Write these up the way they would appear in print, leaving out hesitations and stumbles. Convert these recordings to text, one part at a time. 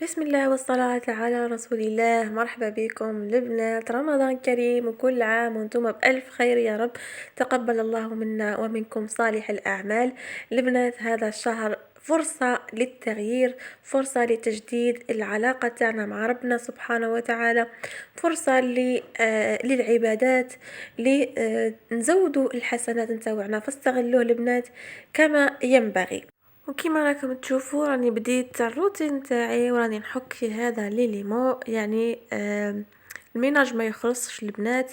بسم الله والصلاة على رسول الله. مرحبا بكم البنات، رمضان كريم وكل عام وانتم بألف خير يا رب. تقبل الله منا ومنكم صالح الأعمال. البنات، هذا الشهر فرصة للتغيير، فرصة لتجديد العلاقة تاعنا مع ربنا سبحانه وتعالى، فرصة للعبادات، لنزودوا الحسنات نتاوعنا، فاستغلوه البنات كما ينبغي. وكما راكم تشوفوا راني بديت الروتين تاعي وراني نحك في هذا ليمو، يعني الميناج ما يخلصش البنات.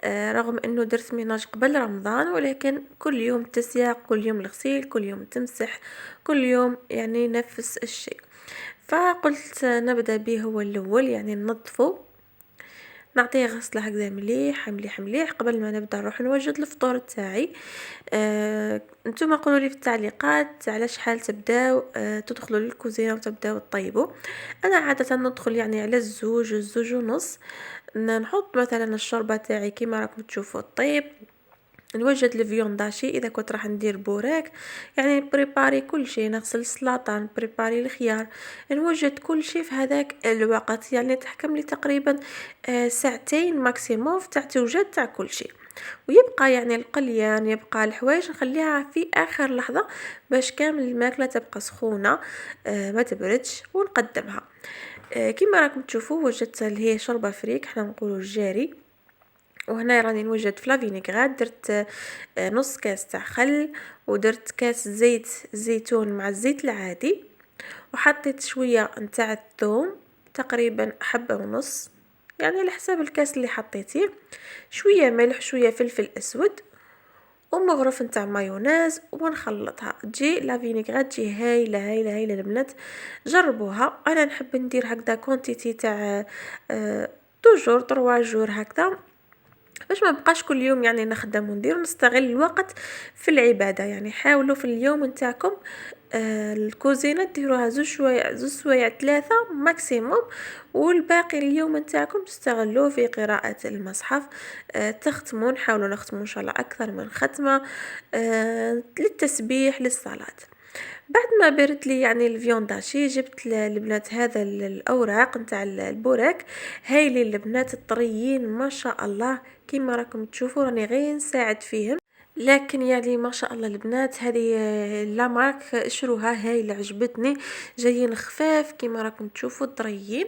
رغم انه درت ميناج قبل رمضان، ولكن كل يوم تسياق، كل يوم الغسيل، كل يوم تمسح، كل يوم يعني نفس الشيء. فقلت نبدأ به هو الأول، يعني ننظفه، نعطيه غسله هكذا مليح مليح مليح قبل ما نبدا نروح نوجد الفطور تاعي. نتوما قولوا لي في التعليقات على شحال تبداو تدخلوا للكوزينه وتبداو تطيبوا. انا عاده ندخل يعني على الزوج ونص. نحط مثلا الشوربه تاعي كيما راكم تشوفوا الطيب، نوجد الفيونداشي اذا كنت راح ندير بوراك، يعني بريباري كل شيء، نغسل السلطه، بريباري الخيار، نوجد كل شيء في هذاك الوقت. يعني تحكم لي تقريبا ساعتين ماكسيموم تاع توجد تاع كل شيء. ويبقى يعني القليان، يبقى الحوايج نخليها في اخر لحظه باش كامل الماكله تبقى سخونه، ما تبردش، ونقدمها. كما راكم تشوفوا وجدت اللي هي شوربه فريك، احنا نقولوا الجاري. وهنا راني نوجد في لافينيغراد، درت نص كاس تاع خل، ودرت كاس زيت زيتون مع الزيت العادي، وحطيت شويه نتاع الثوم، تقريبا حبه ونص، يعني على حساب الكاس اللي حطيتيه، شويه ملح، شويه فلفل اسود، ومغرف نتاع مايونيز، ونخلطها. تجي لافينيغراد تجي هايله هايله هايله البنات، جربوها. انا نحب ندير هكذا كونتيتي تاع توجور 3 جور هكذا، باش ما بقاش كل يوم يعني نخدم وندير، نستغل الوقت في العباده. يعني حاولوا في اليوم نتاعكم الكوزينه ديروها 2 سوايع 2 سوايع 3 ماكسيموم، والباقي اليوم نتاعكم تستغلوه في قراءه المصحف. تختمون، حاولوا نختموا ان شاء الله اكثر من ختمه، للتسبيح، للصلاه. بعد ما برد لي يعني الفيونداشي، جبت البنات هذا الاوراق نتاع البوراك، هايلين البنات الطريين ما شاء الله. كيما راكم تشوفوا راني غير نساعد فيهم، لكن يعني ما شاء الله البنات هذه لا مارك اشروها، هايله عجبتني، جايين خفاف كيما راكم تشوفوا طريين.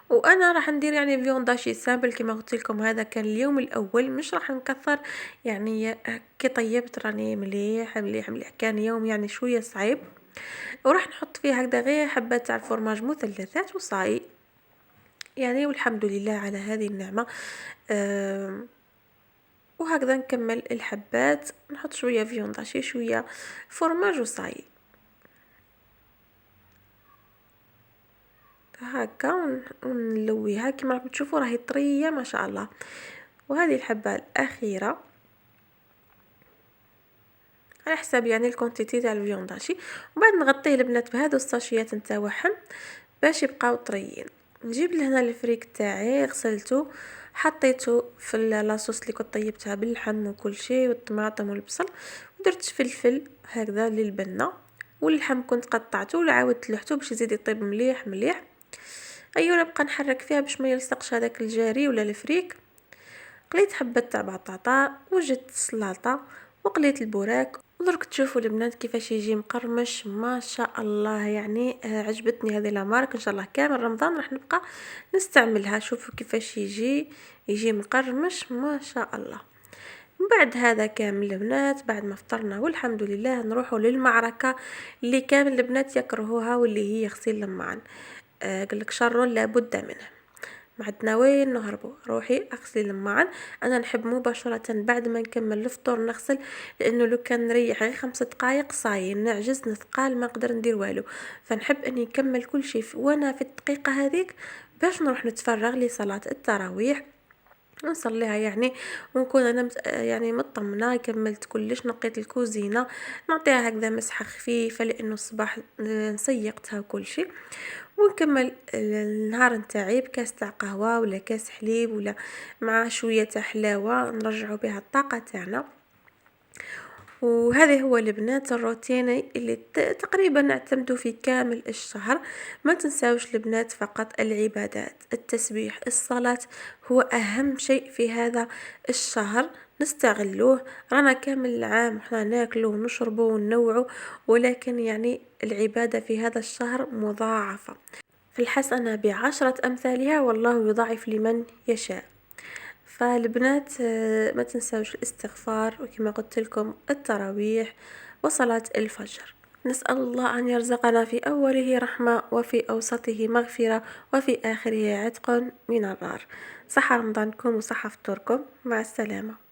وانا راح ندير يعني فيونداشي سامبل كيما قلت لكم، هذا كان اليوم الاول، مش راح نكثر. يعني كي طيبت راني مليح مليح مليح، كان يوم يعني شويه صعيب. وراح نحط فيه هكذا غير حبات تاع الفرماج مثلثات وصاي، يعني والحمد لله على هذه النعمة. وهكذا نكمل الحبات، نحط شوية فيونداشي، شوية فرماج وصاي، هكا ونلويها. كما راكم تشوفوا راهي طرية ما شاء الله. وهذه الحبة الأخيرة على حساب يعني الكونتيتي تاع الفيونداشي. وبعد نغطيه البنات بهذو الساشيات نتاعهم باش يبقاو طريين. نجيب لهنا الفريك تاعي، غسلته، حطيته في لاصوص اللي كنت طيبتها باللحم وكل شيء والطماطم والبصل، ودرت فلفل هكذا للبنه، واللحم كنت قطعته وعاودت لحته باش يزيد يطيب مليح مليح. ايوه، نبقى نحرك فيها باش ما يلصقش هذاك الجاري ولا الفريك. قليت حبة تاع بطاطا، وجدت السلطة، وقليت البوراك. ودرك تشوفوا البنات كيفاش يجي مقرمش ما شاء الله. يعني عجبتني هذه لامارك، ان شاء الله كامل رمضان راح نبقى نستعملها. شوفوا كيفاش يجي مقرمش ما شاء الله. من بعد هذا كامل البنات، بعد ما فطرنا والحمد لله، نروحوا للمعركة اللي كامل البنات يكرهوها، واللي هي غسيل المعن. قالك شر لابد منه، ما عندنا وين نهربوا. روحي اغسلي المعن. انا نحب مباشره بعد ما نكمل الفطور نغسل، لانه لو كان نريح غير 5 دقائق صاي نعجز، نثقال، ما نقدر ندير والو. فنحب اني نكمل كل شيء وانا في الدقيقه هذيك، باش نروح نتفرغ لصلاه التراويح ونصليها يعني، ونكون انا يعني مطمنه كملت كلش. نقيت الكوزينه، نعطيها هكذا مسحه خفيفه لانه الصباح نسيقتها وكل شيء. ونكمل النهار نتاعي بكاس تاع قهوه ولا كاس حليب، ولا مع شويه تاع حلاوه نرجعوا بها الطاقه تاعنا. وهذا هو البنات الروتيني اللي تقريبا نعتمدوا في كامل الشهر. ما تنساوش البنات فقط العبادات، التسبيح، الصلاة هو أهم شيء في هذا الشهر، نستغلوه. رانا كامل العام احنا ناكلو ونشربو وننوعو، ولكن يعني العبادة في هذا الشهر مضاعفة، في الحسنة ب10 أمثالها، والله يضاعف لمن يشاء. فالبنات ما تنساوش الاستغفار، وكما قلت لكم التراويح وصلاة الفجر. نسأل الله أن يرزقنا في أوله رحمة، وفي أوسطه مغفرة، وفي آخره عتق من النار. صحة رمضانكم وصحة فطوركم، مع السلامة.